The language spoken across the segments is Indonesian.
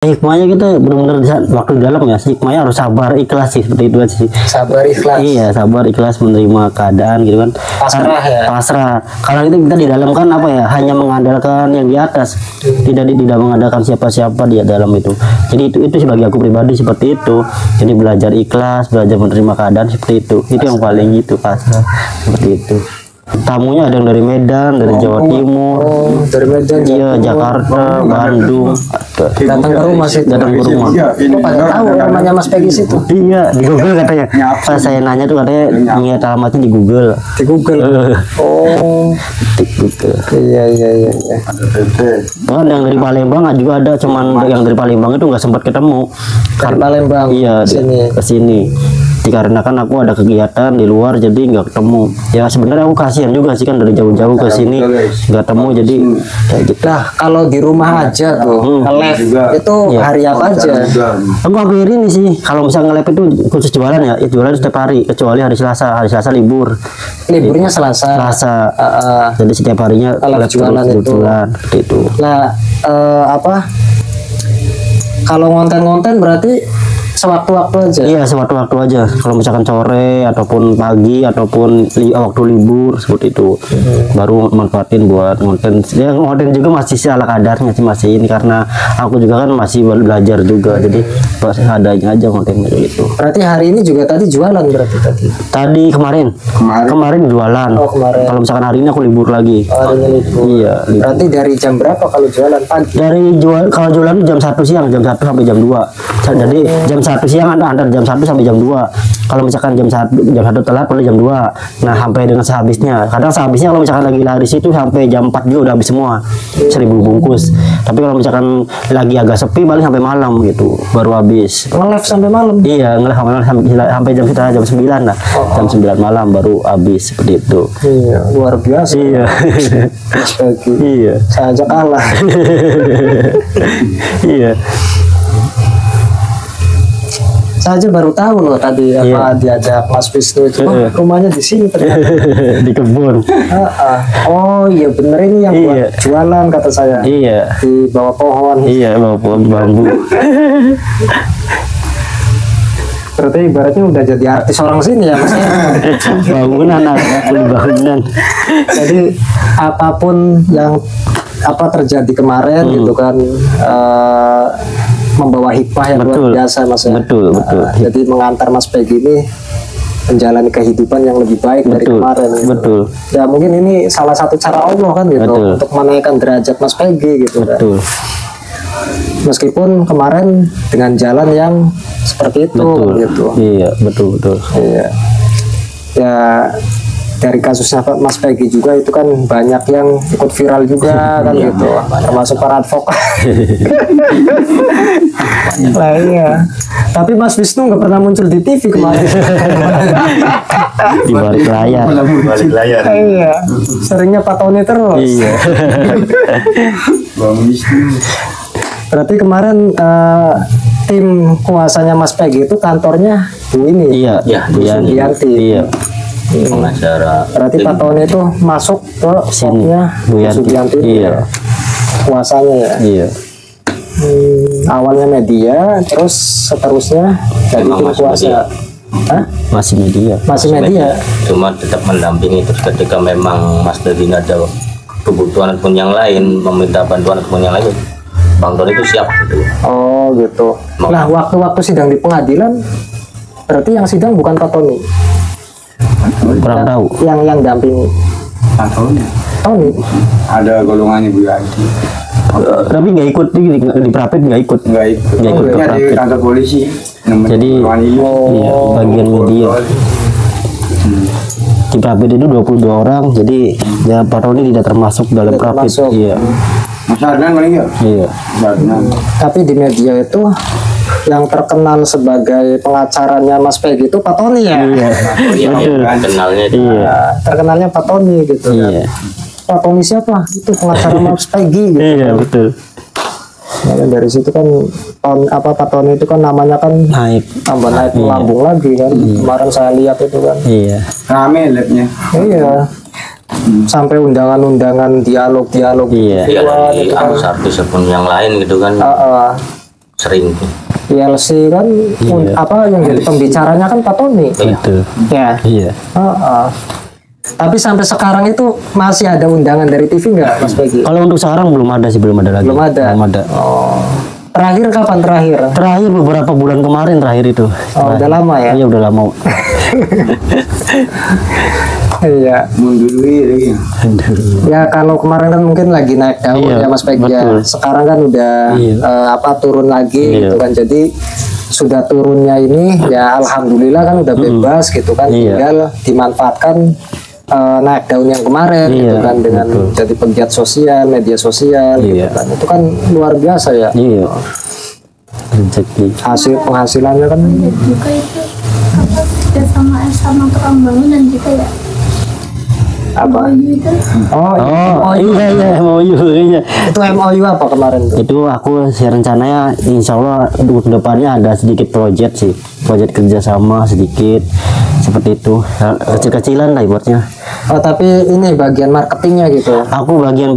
Hikmahnya kita benar-benar waktu di dalam ya, hikmahnya harus sabar ikhlas sih, seperti itu aja sih. Sabar ikhlas. Iya, sabar ikhlas menerima keadaan gitu kan. Pasrah ya. Pasrah. Kalau itu kita di dalam kan apa ya, hanya mengandalkan yang di atas, tidak mengandalkan siapa-siapa di dalam itu. Jadi itu sebagai aku pribadi seperti itu. Jadi belajar ikhlas, belajar menerima keadaan seperti itu. Itu yang paling gitu, pasrah seperti itu. Tamunya ada yang dari Medan, dari Jawa Timur, dari Medan, iya, Jakarta, Bandung, datang ke rumah sih, datang ke rumah. Kok pada tahu namanya Mas Peggy situ? Iya, di Google katanya. Pas saya nanya tuh katanya ingat alamatnya di Google. Di Google. Oh, Di Google. iya. Kan yang dari Palembang juga ada, cuman yang dari Palembang itu nggak sempat ketemu. Dari Palembang. Iya, sini. ke sini. Dikarenakan aku ada kegiatan di luar jadi nggak ketemu. Ya sebenarnya aku kasihan juga sih kan dari jauh-jauh ke sini nggak ketemu jadi kayak gitu. Nah, kalau di rumah aja tuh, nge-live itu Iya. hari apa aja? Aku hampir ini sih kalau misalnya nge-live itu khusus jualan ya, jualan setiap hari kecuali hari Selasa libur. Liburnya Selasa. Jadi setiap harinya Live jualan itu. seperti itu. Nah, apa? Kalau ngonten-ngonten berarti sewaktu-waktu aja. Iya, sewaktu-waktu aja. Kalau misalkan sore ataupun pagi ataupun waktu libur seperti itu, baru manfaatin buat ngonten. Ya ngonten juga masih ala kadarnya sih, masih ini karena aku juga kan masih belajar juga, jadi pas adanya aja kontennya gitu. Berarti hari ini juga tadi jualan berarti tadi. Tadi kemarin jualan. Oh, kemarin. Kalau misalkan hari ini aku libur lagi. Oh, hari ini libur. Iya. Libur. Berarti dari jam berapa kalau jualan pagi? Kalau jualan jam 1 siang, jam 1 sampai jam 2. Jadi jam 1 siang ada jam 1 sampai jam 2. Kalau misalkan jam 1 telat boleh jam 2. Nah, sampai dengan sehabisnya. Kadang sehabisnya kalau misalkan lagi laris itu sampai jam 4 juga udah habis semua. 1.000 bungkus. Tapi kalau misalkan lagi agak sepi paling sampai malam gitu baru habis. Nge-live sampai malam. Iya, nge-live sampai jam 9 lah. Jam 9 malam baru habis seperti itu. Iya, luar biasa. Iya. Mas Peggy. Iya. Saya aja kalah. Iya. Saya aja baru tahu loh tadi apa diajak Mas Wisnu itu. Oh, rumahnya di sini ternyata. Di kebun. Oh iya bener ini yang buat jualan kata saya. Iya. Di bawah pohon. Iya, bawah pohon bambu. Berarti ibaratnya udah jadi artis orang sini ya Mas. Bangunan. Jadi apapun yang terjadi kemarin gitu kan membawa hikmah yang luar biasa Mas ya. Betul. Jadi mengantar Mas Peggy ini menjalani kehidupan yang lebih baik dari kemarin. Gitu. Betul. Ya mungkin ini salah satu cara Allah kan gitu untuk menaikkan derajat Mas Peggy gitu. Betul. Kan. Meskipun kemarin dengan jalan yang seperti itu gitu. Iya, betul. Iya. Ya dari kasusnya Mas Peggy juga itu kan banyak yang ikut viral juga kan gitu, termasuk para advokat. Lah iya. Tapi Mas Wisnu nggak pernah muncul di TV kemarin. Di balik layar. Iya. Seringnya Pak Tony terus. Iya. Bang Wisnu. Berarti kemarin tim kuasanya Mas Peggy itu kantornya Bu ini. Iya, Bu Yanti. Iya. Pengacara. Berarti Pak Tony itu masuk ke shopnya Bu Yanti. Iya. Kuasanya ya. Iya. Awalnya media, terus seterusnya jadi tim kuasa. Hah? Masih media. Masih media. Cuma tetap mendampingi terus ketika memang Mas Peggy ada kebutuhan ataupun yang lain, meminta bantuan ataupun yang lain, Bang Tony itu siap gitu. Oh gitu. Nah waktu-waktu sidang di pengadilan, berarti yang sidang bukan Pak Tony. Kurang tahu. Yang dampingi. Tony. Ada golongannya Bu Yanti. Tapi nggak ikut di Prapit nggak ikut. Nggak ikut ke di Prapit. kantor polisi. Jadi iya, bagian media. Di Prapit itu 22 orang, jadi ya Pak Tony tidak termasuk dalam Prapit. Iya. Mas Adnan paling ya? Iya. Tapi di media itu yang terkenal sebagai pengacaranya Mas Peggy itu Pak Tony ya. Iya. Betul. Kenalnya itu. Iya. Terkenalnya Pak Tony gitu. Iya. Pak Tony siapa? Itu pengacara Mas Peggy gitu. Iya, betul. Nah, dari situ kan Pak Tony itu kan namanya kan Naik. tambah naik melambung lagi kan. Kemarin saya lihat itu kan. Iya. Rame labnya. Iya. Sampai undangan-undangan dialog-dialog Iya. Ya dari gitu kan. artis ataupun yang lain gitu kan. sering ILC kan Iya. apa yang jadi pembicaranya kan Pak Tony. Itu. Ya. Iya. Tapi sampai sekarang itu masih ada undangan dari TV nggak, Mas Peggy? Kalau untuk sekarang belum ada sih, belum ada lagi. Belum ada. Belum ada. Oh. Terakhir kapan terakhir? Terakhir beberapa bulan kemarin terakhir itu. Oh, udah lama ya? Iya, udah lama. Iya. Mundur lagi. Ya kalau kemarin kan mungkin lagi naik daun Iya, ya Mas Peggy ya. betul. Sekarang kan udah Iya. turun lagi Iya. gitu kan. Jadi sudah turunnya ini ya alhamdulillah kan udah bebas gitu kan. Iya. Tinggal dimanfaatkan naik daun yang kemarin gitu Iya, kan dengan betul. jadi pegiat sosial, media sosial gitu Iya. kan. Itu kan luar biasa ya. Iya. Rezeki. Penghasilannya kan juga itu apa sama tukang bangunan juga ya. apa? MOU itu Oh, iya mau kayaknya. Itu MOU apa kemarin tuh? Itu aku sih rencananya insya Allah untuk kedepannya ada sedikit proyek sih, proyek kerjasama sedikit seperti itu, kecil-kecilan lah ibaratnya. Oh tapi ini bagian marketingnya gitu. Aku bagian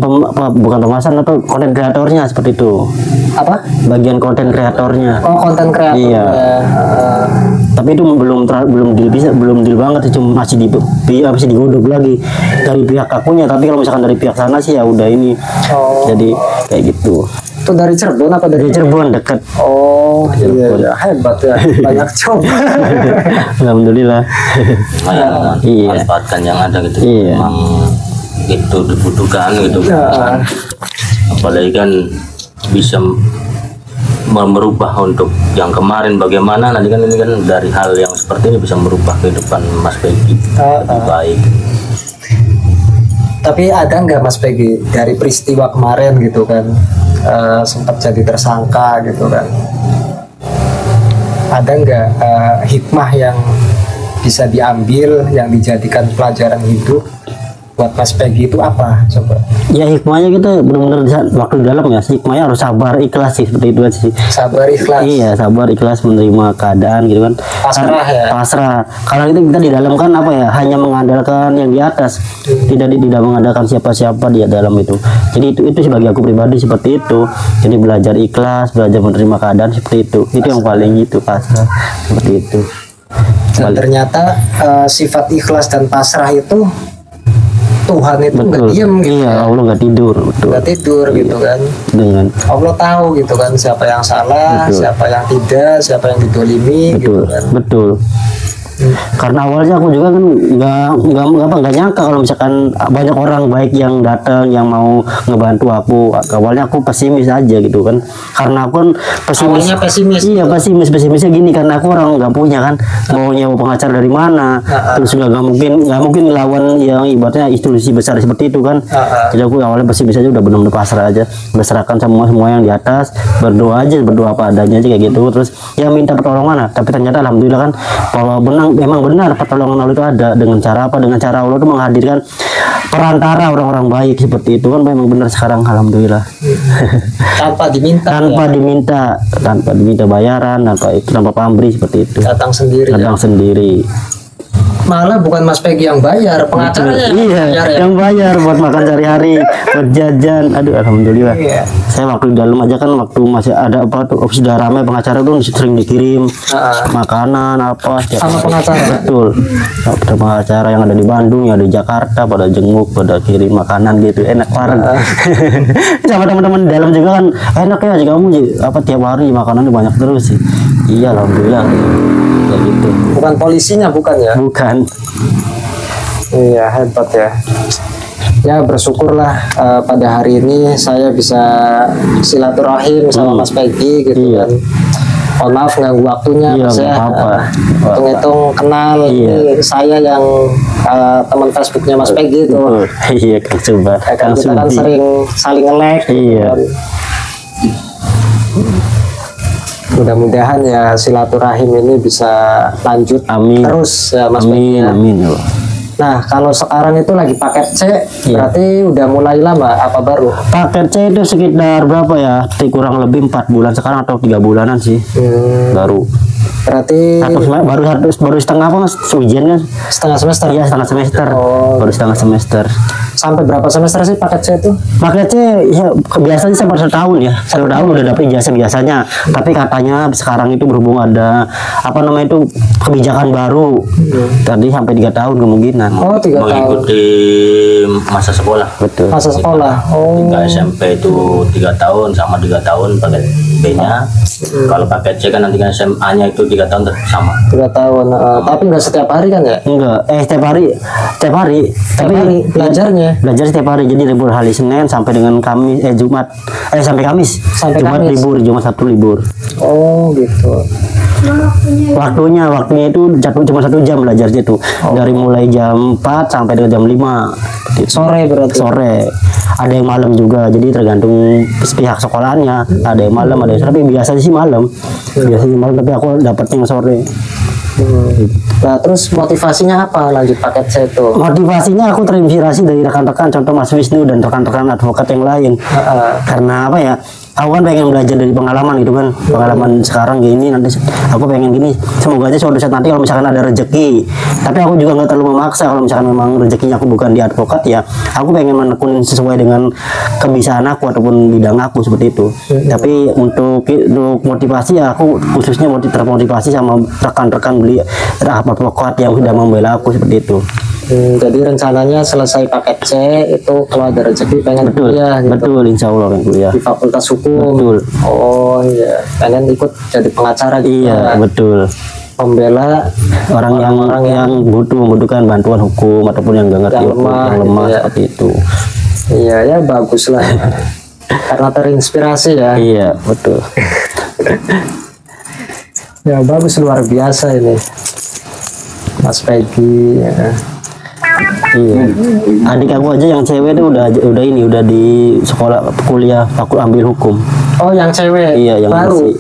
bukan pemasaran atau konten kreatornya seperti itu, Apa? bagian konten kreatornya. Oh konten kreator. Iya. Ya. Tapi itu belum deal banget, itu masih masih digodok lagi dari pihak akunya. Tapi kalau misalkan dari pihak sana sih ya udah ini. Oh. Jadi kayak gitu. Itu dari Cirebon apa dari? Dari Cirebon dekat. Oh Cirebon. iya, hebat ya, banyak job. Alhamdulillah. lumayan Iya. manfaatkan yang ada gitu. Iya. Memang itu dibutuhkan gitu. Ya. Apalagi kan bisa merubah untuk yang kemarin bagaimana nanti kan ini kan dari hal yang seperti ini bisa merubah kehidupan Mas Peggy lebih baik. Tapi ada nggak Mas Peggy dari peristiwa kemarin gitu kan sempat jadi tersangka gitu kan? Ada nggak hikmah yang bisa diambil yang dijadikan pelajaran hidup buat Mas Peggy itu apa? Coba. Ya hikmahnya kita benar-benar waktu di dalam ya, hikmahnya harus sabar ikhlas sih, seperti itu aja sih. Sabar ikhlas. Iya, sabar ikhlas menerima keadaan gitu kan. Pasrah ya. Pasrah. Kalau itu kita di dalam kan apa ya, hanya mengandalkan yang di atas, tidak mengandalkan siapa-siapa di dalam itu. Jadi itu sebagai aku pribadi seperti itu. Jadi belajar ikhlas, belajar menerima keadaan seperti itu. Itu yang paling itu pasrah seperti itu. Dan ternyata sifat ikhlas dan pasrah itu Tuhan itu nggak Betul. diem gitu. Iya, Allah nggak tidur, betul. Nggak tidur gitu kan. Dengan Allah tahu gitu kan siapa yang salah, Betul. siapa yang tidak, siapa yang didolimi gitu betul, kan. betul. Karena awalnya aku juga kan nggak nyangka kalau misalkan banyak orang baik yang datang yang mau ngebantu aku. Awalnya aku pesimis aja gitu kan, karena aku kan pesimis. Awalnya pesimis. Iya, pesimisnya gini, karena aku orang nggak punya kan, mau nyewa pengacara dari mana, terus nggak mungkin lawan yang ibaratnya institusi besar seperti itu kan. Jadi aku awalnya pesimis aja, udah benar-benar pasrah aja, berserahkan semua yang di atas, berdoa apa adanya aja kayak gitu. Terus ya minta pertolongan lah, tapi ternyata alhamdulillah kan bahwa memang benar pertolongan Allah itu ada. Dengan cara apa? Dengan cara Allah itu menghadirkan perantara orang-orang baik seperti itu kan, memang benar sekarang alhamdulillah. Tanpa diminta. tanpa diminta bayaran, tanpa pamrih seperti itu. Datang sendiri. Ya. Datang sendiri. Malah bukan Mas Peggy yang bayar, pengacaranya yang Iya, bayar ya. yang bayar buat makan sehari-hari, buat jajan. Aduh, alhamdulillah. Iya. Saya waktu di dalam aja kan, waktu masih ada apa tuh, sudah ramai pengacara tuh sering dikirim makanan apa setiap Sama hari. pengacara? Betul. Ada pengacara yang ada di Bandung, yang ada di Jakarta, pada jenguk, pada kirim makanan gitu, enak banget. Sama teman-teman di dalam juga kan, enak ya jika kamu apa tiap hari makanannya banyak terus sih. Iya, alhamdulillah. Kayak gitu. Bukan polisinya, bukan ya? Bukan. Iya, hebat ya. Ya bersyukurlah pada hari ini saya bisa silaturahim sama Mas Peggy gitu Iya. kan. Mohon maaf ganggu waktunya, Iya, Mas ya. nggak apa-apa. Hitung-hitung kenal Iya. ini saya yang teman Facebooknya Mas Peggy itu. Betul. Iya, Kang Subah. Ya kan kita kan Sudi. sering saling nge-like. Iya. Mudah-mudahan ya silaturahim ini bisa lanjut Amin. terus ya Mas Peggy. Amin, amin ya Allah. Nah kalau sekarang itu lagi paket C, Iya. berarti udah mulai lama apa baru? Paket C itu sekitar berapa ya? Kurang lebih 4 bulan sekarang atau 3 bulanan sih. Baru. Berarti Baru setengah apa Mas? Ujian kan? setengah semester. Iya, setengah semester. Oh. Baru setengah semester. Sampai berapa semester sih paket C itu? Paket C ya, biasanya sampai 1 tahun ya. 1 tahun udah dapat ijazah biasanya. Tapi katanya sekarang itu berhubung ada apa namanya itu kebijakan baru. Tadi sampai 3 tahun kemungkinan. Oh, 3 tahun. Mengikuti masa sekolah. Betul. Masa sekolah. Oh. Jika SMP itu 3 tahun sama 3 tahun paket B-nya. Kalau paket C kan nanti kan SMA-nya itu 3 tahun sama. 3 tahun. Tapi nggak setiap hari kan ya? Enggak, setiap hari. Tapi hari belajarnya. belajar setiap hari. Jadi libur hari Senin sampai dengan Kamis, Jumat, sampai Kamis. Sampai Jumat Kamis. libur, Jumat Sabtu libur. Oh gitu. Cuma Waktunya itu cuma 1 jam belajarnya tuh. Dari mulai jam 4 sampai dengan jam 5. Sore berarti. Sore. Ada yang malam juga. Jadi tergantung pihak sekolahnya. Ada yang malam, ada yang sore. Tapi biasanya sih malam. Biasanya malam, tapi aku dapatnya yang sore. Nah, terus motivasinya apa lanjut paket C itu? Motivasinya aku terinspirasi dari rekan-rekan, contoh Mas Wisnu dan rekan-rekan advokat yang lain. Karena apa ya? Aku kan pengen belajar dari pengalaman gitu kan, pengalaman sekarang gini, nanti aku pengen gini. Semoga aja suatu saat nanti kalau misalkan ada rezeki. Tapi aku juga nggak terlalu memaksa kalau misalkan memang rezekinya aku bukan di advokat ya. Aku pengen menekunin sesuai dengan kebiasaan aku ataupun bidang aku seperti itu. Tapi untuk motivasi ya aku khususnya termotivasi sama rekan-rekan beli advokat yang sudah membela aku seperti itu. Jadi rencananya selesai paket C itu kalau ada rezeki pengen kuliah gitu. Betul, insya Allah kan kuliah Di Fakultas Hukum. Betul. Oh iya, pengen ikut jadi pengacara juga. Iya betul. Pembela Orang yang membutuhkan bantuan hukum ataupun yang nggak ngerti yang hukum, lemah, yang lemah gitu ya. seperti itu. Iya ya bagus lah. Karena terinspirasi ya. Iya betul. Ya bagus, luar biasa ini Mas Peggy ya. Iya. Adik aku aja yang cewek itu udah di sekolah kuliah aku ambil hukum. Oh yang cewek Iya yang baru.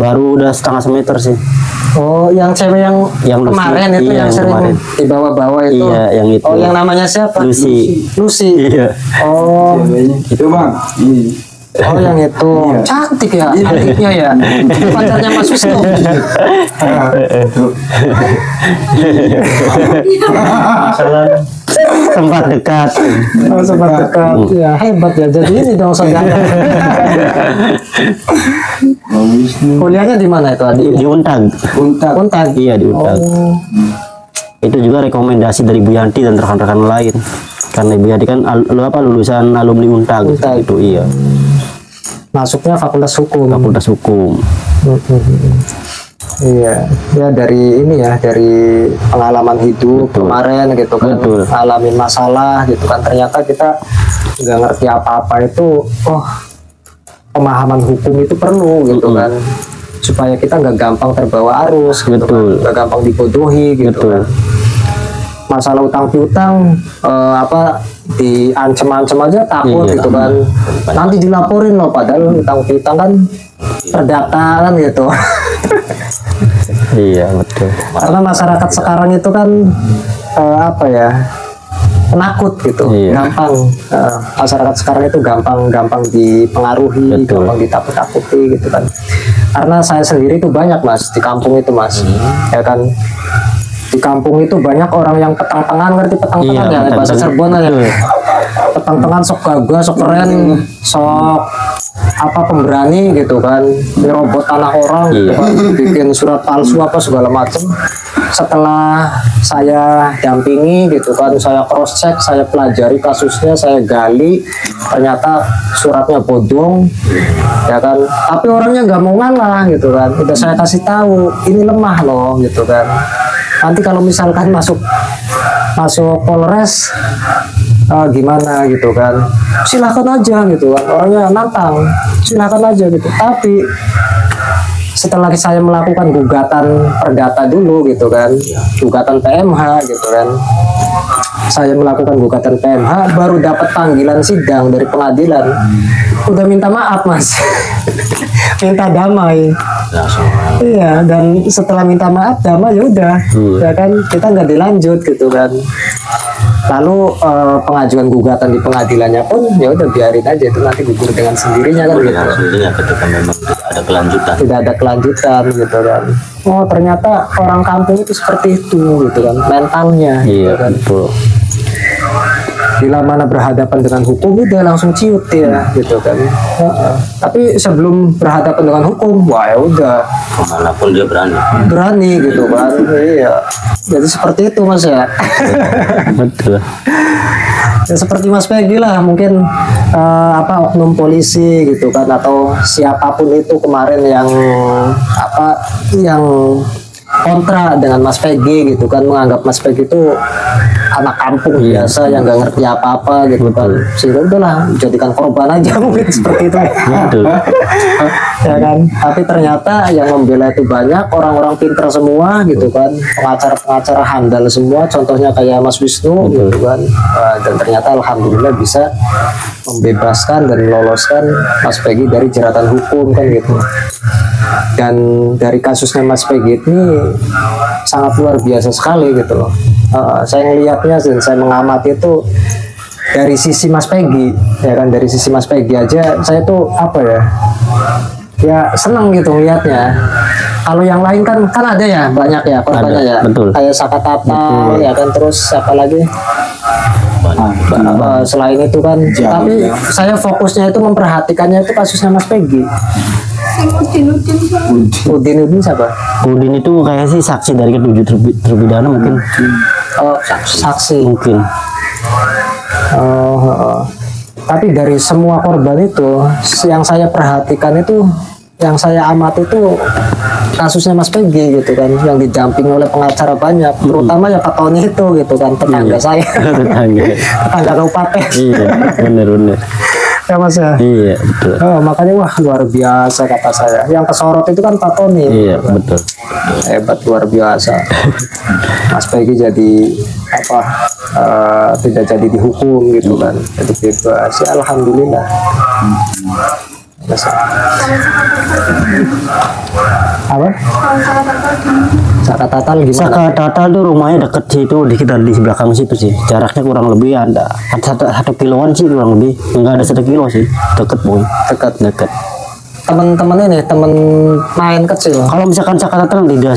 baru udah setengah semester sih. Oh yang cewek yang Lucy. kemarin itu Iya, yang sering kemarin. dibawa-bawa itu. Iya yang itu. Oh yang namanya siapa? Lucy. Lucy. Iya. Oh. Itu bang, ini. Oh yang itu cantik ya adiknya ya. Pacarnya Mas Wisnu. Sempat dekat. Oh, sempat dekat. Ya hebat ya. Jadi ini dong saudara. Kuliahnya di mana itu adik? Di Untag. Untag. Iya di Untag. Oh. Itu juga rekomendasi dari Bu Yanti dan rekan-rekan lain. Karena Bu Yanti kan lulusan alumni Untag. Untag. Itu iya. Masuknya Fakultas Hukum. Fakultas Hukum. Iya, ya dari ini ya, dari pengalaman hidup Betul. kemarin gitu kan, Betul. ngalamin masalah gitu kan, ternyata kita nggak ngerti apa-apa itu, oh pemahaman hukum itu perlu gitu kan, supaya kita nggak gampang terbawa arus gitu Betul. kan, nggak gampang dibodohi gitu Betul. kan. Masalah utang piutang diancem-ancem aja takut Iya. gitu kan, nanti dilaporin loh, padahal utang piutang kan terdata kan gitu. Iya betul. Karena masyarakat sekarang itu kan apa ya, penakut gitu, Iya. gampang. Masyarakat sekarang itu gampang dipengaruhi, Betul. gampang ditakut-takuti gitu kan. Karena saya sendiri itu banyak mas di kampung itu mas, ya kan. Di kampung itu banyak orang yang petang tangan, ngerti petang tangan Iya, ya, petang bahasa tangan. Cirebon aja. Betul. Petang tangan sok gagah, sok keren, sok apa pemberani gitu kan, nyerobot tanah orang gitu Iya. kan, bikin surat palsu apa segala macem. Setelah saya dampingi gitu kan, saya cross check, saya pelajari kasusnya, saya gali, ternyata suratnya bodong, ya kan. Tapi orangnya nggak mau ngalah gitu kan. Udah saya kasih tahu, ini lemah loh gitu kan. Nanti kalau misalkan masuk Polres gimana gitu kan, silakan aja gitu kan, orangnya nantang, silakan aja gitu. Tapi setelah saya melakukan gugatan perdata dulu gitu kan, gugatan PMH gitu kan, saya melakukan gugatan PMH, baru dapat panggilan sidang dari pengadilan, udah minta maaf mas. Minta damai. Langsung. Iya, dan setelah minta maaf damai ya udah, ya kan, kita nggak dilanjut gitu kan. Lalu pengajuan gugatan di pengadilannya pun ya udah biarin aja, itu nanti gugur dengan sendirinya kan gitu. Dengan sendirinya ketika memang tidak ada kelanjutan. Tidak ada kelanjutan gitu kan. Oh ternyata orang kampung itu seperti itu gitu kan, mentalnya gitu Iya kan. betul. bila mana berhadapan dengan hukum udah langsung ciut ya gitu kan. Tapi sebelum berhadapan dengan hukum, wah ya udah kemanapun dia berani gitu kan. Iya, jadi seperti itu Mas ya. Betul. Ya, seperti Mas Peggy lah mungkin oknum polisi gitu kan, atau siapapun itu kemarin yang kontra dengan Mas Peggy gitu kan, menganggap Mas Peggy itu anak kampung biasa yang nggak ngerti apa-apa gitu kan, sehingga udahlah jadikan korban aja mungkin seperti itu. Betul. Ya kan, tapi ternyata yang membela itu banyak orang-orang pintar semua gitu kan, pengacara-pengacara handal semua, contohnya kayak Mas Wisnu gitu kan. Dan ternyata alhamdulillah bisa membebaskan dan meloloskan Mas Peggy dari jeratan hukum kan gitu. Dan dari kasusnya Mas Peggy ini sangat luar biasa sekali gitu loh. Saya ngelihatnya dan saya mengamati itu dari sisi Mas Peggy, ya kan, dari sisi Mas Peggy aja saya tuh ya senang gitu lihatnya. Kalau yang lain kan ada ya banyak ya korbannya ya, betul. Kayak Saka Tatal ya kan, terus apa lagi selain itu kan. Tapi saya fokusnya itu memperhatikannya itu kasusnya Mas Peggy. Udin siapa? Udin itu kayak sih saksi dari ketujuh terpidana mungkin. Saksi mungkin. Tapi dari semua korban itu yang saya perhatikan itu, yang saya amati itu kasusnya Mas Peggy gitu kan, yang didampingi oleh pengacara banyak, terutama ya Pak Tony itu gitu kan, tetangga saya. Tetangga kabupaten. Iya, bener. Ya Mas ya. Iya, betul. Makanya wah luar biasa kata saya. Yang kesorot itu kan Pak Tony. Iya, betul. Hebat, luar biasa. Mas Peggy jadi tidak jadi dihukum gitu kan, jadi bebas. Ya alhamdulillah. Apa? Saka Tatal gimana? Saka Tatal tuh rumahnya deket sih, itu di belakang situ sih. Jaraknya kurang lebih ada 1 kiloan sih kurang lebih. Enggak ada 1 kilo sih. Deket boy. Deket. Teman-teman ini teman main kecil. Kalau misalkan Saka Tatal tidak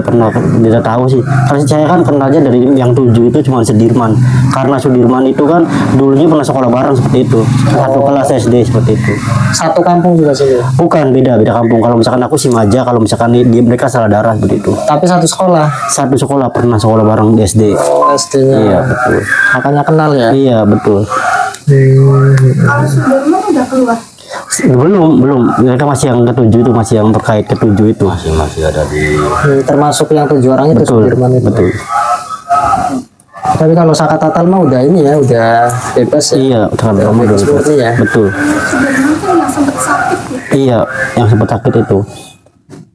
pernah, tidak tahu sih. Kalau saya kan kenalnya dari yang 7 itu cuma Sudirman. Karena Sudirman itu kan dulunya pernah sekolah bareng seperti itu. Satu kelas SD seperti itu. Satu kampung juga sih. Bukan, beda kampung. Kalau misalkan aku Simaja, kalau misalkan mereka salah darah seperti itu. Tapi satu sekolah. Satu sekolah, pernah sekolah bareng di SD. Oh, SD-nya. Iya, betul. Makanya kenal ya. Iya, betul. Kalau Sudirman udah keluar. Belum. Mereka masih yang ke-7 itu, masih yang terkait ke-7 itu. masih ada di termasuk yang 7 orang itu. Betul, Sudirman itu. betul. Tapi kalau Saka Tatal mah udah ini ya, udah bebas ya. Iya, kamu bebas murni ya. Betul. Sudirman kan yang sempat sakit ya. Iya, yang sempat sakit itu.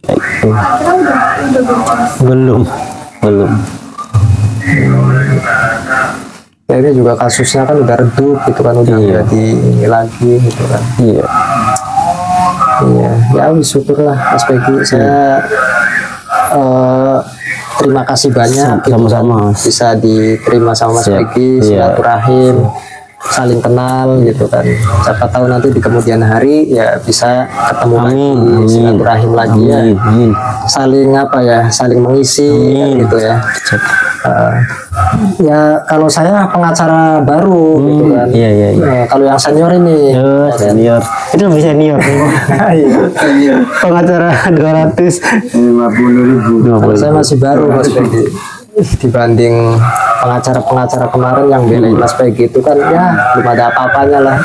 Kayak gitu. Akhirnya udah bebas. Belum. Ya, ini juga kasusnya kan udah redup gitu kan, udah di ini lagi gitu kan. Iya. Ya syukurlah Mas Peggy. Saya terima kasih banyak gitu sama-sama. kan, bisa diterima sama Mas Peggy, silaturahim, saling kenal gitu kan. Siapa tahu nanti di kemudian hari ya bisa ketemu lagi, silaturahim lagi ya. Saling saling mengisi kan, gitu ya. Ya kalau saya pengacara baru gitu kan. Iya. Kalau yang senior ini senior. Itu lebih senior. Pengacara 250.000. Kalau saya masih baru Mas Peggy. Dibanding pengacara-pengacara kemarin yang belain Mas Peggy itu kan ya belum ada apa-apanya lah.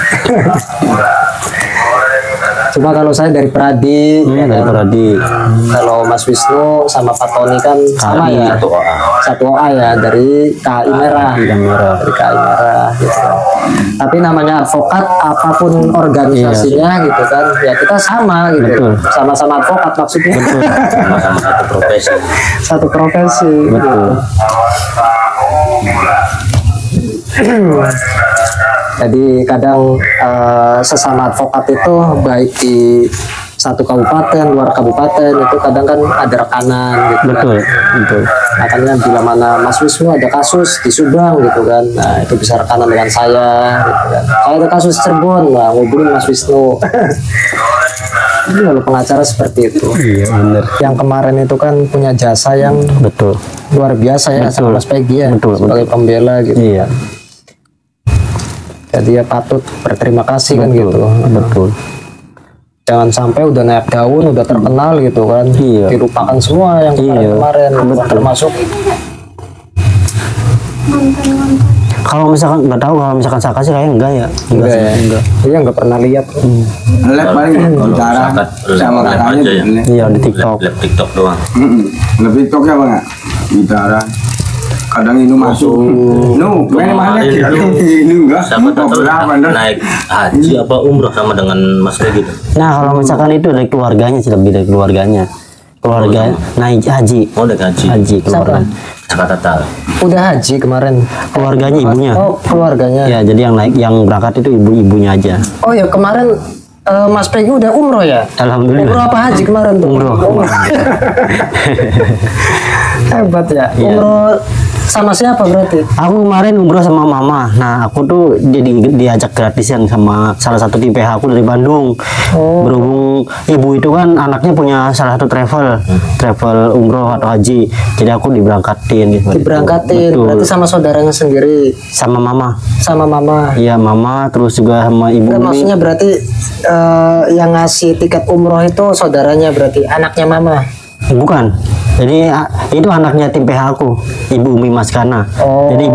Cuma kalau saya dari Pradi, kalau Mas Wisnu sama Pak Tony kan sama ya, satu OA ya, dari KAI Merah, dari KAI Merah gitu kan. Tapi namanya advokat, apapun organisasinya gitu kan, ya kita sama gitu, sama-sama advokat maksudnya. sama-sama satu profesi. Satu profesi. Betul. Jadi kadang sesama advokat itu baik di satu kabupaten, luar kabupaten itu kadang kan ada rekanan gitu. Betul. Makanya bila mana Mas Wisnu ada kasus di Subang gitu kan, nah itu bisa rekanan dengan saya gitu kan. Kalau ada kasus Cirebon, nah ngobrolin Mas Wisnu. Ini lalu pengacara seperti itu. Iya, benar. Yang kemarin itu kan punya jasa yang Betul. luar biasa ya, sama Mas Peggy ya, sebagai pembela gitu. Iya. Jadi ya patut berterima kasih kan Betul, gitu. betul. Jangan sampai udah naik daun, udah terkenal gitu kan, Iya. dilupakan semua yang kemarin-kemarin, termasuk mantan. Kalau misalkan nggak tahu, kalau misalkan Saka sih kayaknya enggak ya. enggak sih, ya. enggak. Iya nggak pernah lihat. Live paling bicara sama live kakaknya aja ya. boleh. Iya di TikTok. Live TikTok doang. Lebih TikTok ya bang, bicara. Kadang ini masuk. No, main mana kita ini enggak. Siapa tahu Berapa anda? naik haji apa umroh sama dengan Mas Regi gitu. Nah kalau misalkan itu dari keluarganya sih, lebih dari keluarganya. Keluarga naik haji. Oh, naik haji. Haji keluarga. Kata tal. Udah haji kemarin. Keluarganya ibunya. Oh keluarganya. Ya jadi yang naik, yang berangkat itu ibu-ibunya aja. Oh ya kemarin Mas Pegi udah umroh ya? Alhamdulillah. Umroh apa haji kemarin tuh? Umroh. Hebat ya. Iya. Umroh sama siapa berarti? Aku kemarin umroh sama mama. Nah aku tuh jadi diajak gratisan sama salah satu tim PH aku dari Bandung. Berhubung ibu itu kan anaknya punya salah satu travel umroh atau haji. Jadi aku diberangkatin gitu. Diberangkatin. Betul. Berarti sama saudaranya sendiri, Sama mama. sama mama. Iya mama, terus juga sama ibu. Enggak, ini. maksudnya berarti yang ngasih tiket umroh itu saudaranya, berarti anaknya mama. Bukan. Jadi itu anaknya tim PH aku, Ibu Umi Maskana. Oh. Jadi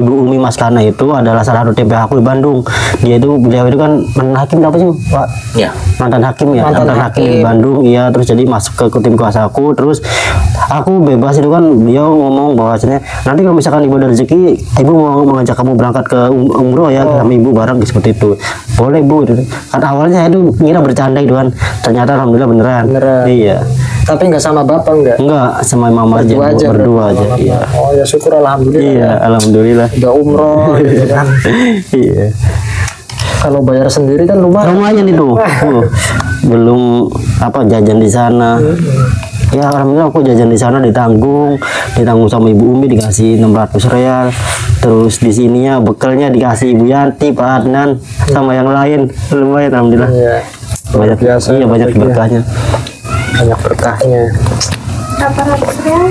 Ibu Umi Maskana itu adalah salah satu tim PH aku di Bandung. Beliau itu kan mantan hakim apa sih, Pak? Ya. Mantan hakim ya, Mantan mantan hakim di hakim. Bandung. Iya, terus jadi masuk ke tim kuasa aku, terus aku bebas itu kan, beliau ngomong bahwasanya nanti kalau misalkan ibu ada rezeki, ibu mau mengajak kamu berangkat ke umroh ya, sama ibu bareng seperti itu. Boleh bu, gitu. Kan awalnya saya itu ngira bercanda gitu kan, ternyata alhamdulillah beneran. Beneran. Iya. Tapi nggak sama bapak enggak? Enggak, sama mama aja, berdua aja. berarti. Iya. Oh ya syukur alhamdulillah. Iya, alhamdulillah. Udah umroh gitu kan. Iya. Kalau bayar sendiri kan lumayan. Lumayan itu. Belum apa jajan di sana. Ya alhamdulillah aku jajan di sana ditanggung sama Ibu Umi dikasih 600 real. Terus di sininya bekalnya dikasih Ibu Yanti, Pak Adnan sama yang lain. Lumayan alhamdulillah. Iya. Banyak biasa, iya banyak Pak Begi. berkahnya. Banyak berkahnya. Berapa ratus real?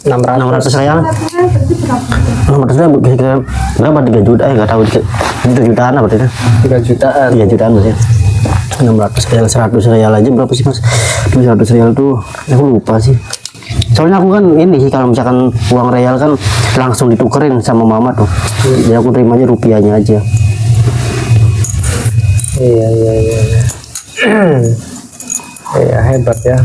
600 real. 600 real kira-kira berapa, 3 juta nggak tahu, 3 jutaan apa berarti. 3 jutaan. 3 jutaan maksudnya. 600 real, 100 real aja berapa sih mas? 100 real tuh aku lupa sih. Soalnya aku kan ini sih, kalau misalkan uang real kan langsung ditukerin sama mama tuh. Jadi aku terimanya rupiahnya aja. Iya. Iya hebat ya.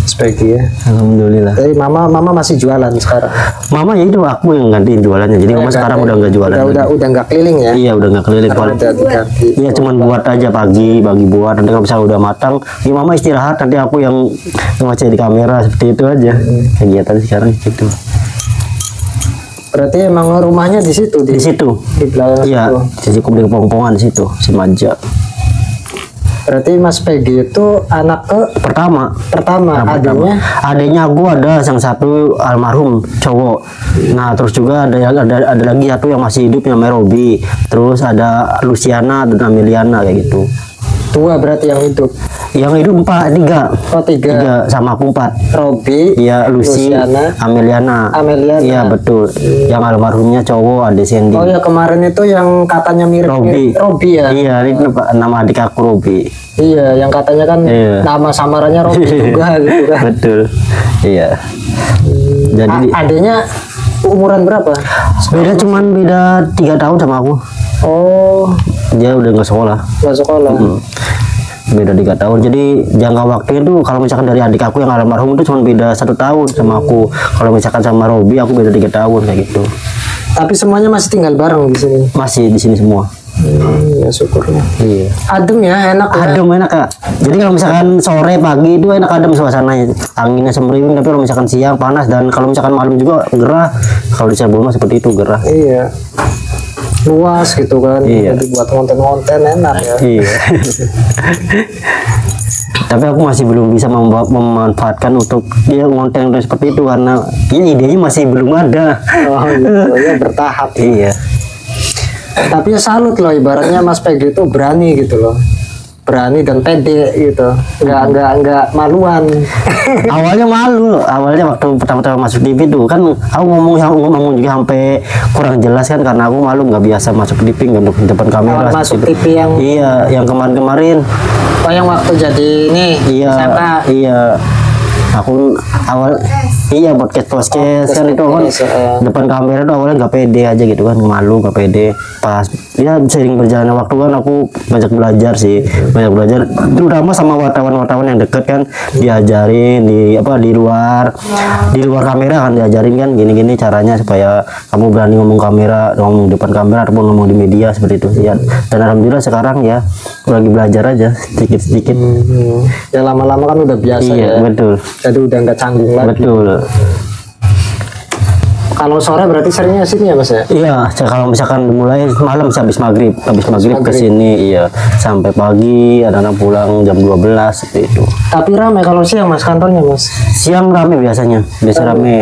Speki ya. Alhamdulillah. Jadi mama masih jualan sekarang. Mama ya itu aku yang gantiin jualannya. Jadi mama sekarang udah nggak jualan. Udah nggak keliling ya. Iya udah nggak keliling. Karena udah diganti. Iya cuman buat aja pagi bagi buat, nanti kalau misalnya udah matang ya mama istirahat, nanti aku yang ngecek di kamera seperti itu aja. Kegiatan sekarang gitu. Berarti emang rumahnya di situ Di situ. di belakang Iya, situ. sisi di Pongpongan di situ, Simaja. Berarti Mas Pegi itu anak Pertama, pertama, adanya aku ada yang satu almarhum cowok. Nah, terus juga ada lagi satu yang masih hidup yang Robi. Terus ada Luciana dan Ameliana kayak gitu. tua berarti yang hidup. Yang hidup 3. Oh 3. Sama aku 4. Robi, Iya, Lucy, Luciana, Ameliana. Iya, betul. Yang almarhumnya cowok, Ade Sandy. Oh ya kemarin itu yang katanya mirip Robi. Robi ya. Iya, ini nama adik aku Robi. Iya, yang katanya kan Iya. nama samarannya Robi juga gitu kan. Betul. Iya. Jadi Adanya umuran berapa? beda 3 tahun sama aku. Oh, Dia udah nggak sekolah. nggak sekolah. Beda 3 tahun. Jadi jangka waktunya tuh kalau misalkan dari adik aku yang almarhum itu cuma beda 1 tahun sama aku. Kalau misalkan sama Robi aku beda 3 tahun kayak gitu. Tapi semuanya masih tinggal bareng di sini. Masih di sini semua. Ya syukurnya. Iya. Adem ya, enak ya. Adem enak kak. Jadi kalau misalkan sore pagi itu enak adem suasananya. Anginnya semeriwing, tapi kalau misalkan siang panas, dan kalau misalkan malam juga gerah. Kalau di Cirebon seperti itu gerah. Iya. Luas gitu kan. Iya. Jadi buat konten-konten enak ya. Iya. Tapi aku masih belum bisa memanfaatkan untuk dia konten seperti itu karena ya idenya masih belum ada. Oh gitu, ya bertahap. Iya. Tapi ya salut loh, ibaratnya Mas Pegi itu berani gitu loh. berani dan pede gitu, nggak maluan. Awalnya malu, awalnya waktu pertama-tama masuk TV tuh kan aku ngomong juga sampai kurang jelas kan karena aku malu nggak biasa masuk TV untuk depan kamera. Masuk gitu. TV yang yang kemarin-kemarin. Oh yang waktu jadi ini SMA. Iya. Aku podcast kan itu kan depan kamera tuh awalnya nggak pede aja gitu kan, malu nggak pede. Pas ya sering berjalannya waktu kan aku banyak belajar terutama sama wartawan yang deket kan, diajarin di luar kamera kan, diajarin kan gini caranya supaya kamu berani ngomong depan kamera ataupun ngomong di media seperti itu ya. Dan alhamdulillah sekarang ya lagi belajar aja sedikit. Ya lama-lama kan udah biasa ya. Betul. Jadi udah nggak canggung lagi. Betul. Kalau sore berarti seringnya sini ya Mas ya? Iya, kalau misalkan mulai malam habis maghrib ke sini, iya sampai pagi, ada pulang jam 12 seperti itu. Tapi ramai kalau siang Mas kantornya Mas? Siang rame biasa rame.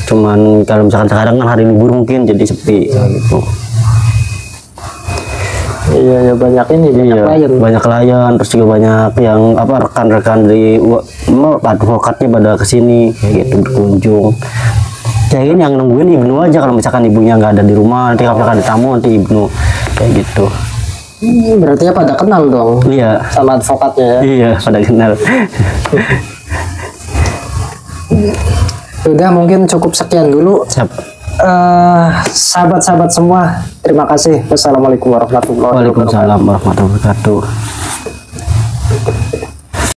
Cuman kalau misalkan sekarang kan hari libur mungkin jadi sepi gitu. Iya banyak klien, terus juga banyak yang rekan-rekan dari advokatnya pada kesini kayak gitu berkunjung. Kayak ini yang nungguin Ibnu aja, kalau misalkan ibunya nggak ada di rumah, nanti kalau misalkan ada tamu nanti Ibnu kayak gitu. Berarti ya pada kenal dong. Iya. Sama advokatnya ya. Iya pada kenal. Udah mungkin cukup sekian dulu. Sahabat-sahabat semua, terima kasih. Wassalamualaikum warahmatullahi wabarakatuh. Waalaikumsalam warahmatullahi wabarakatuh.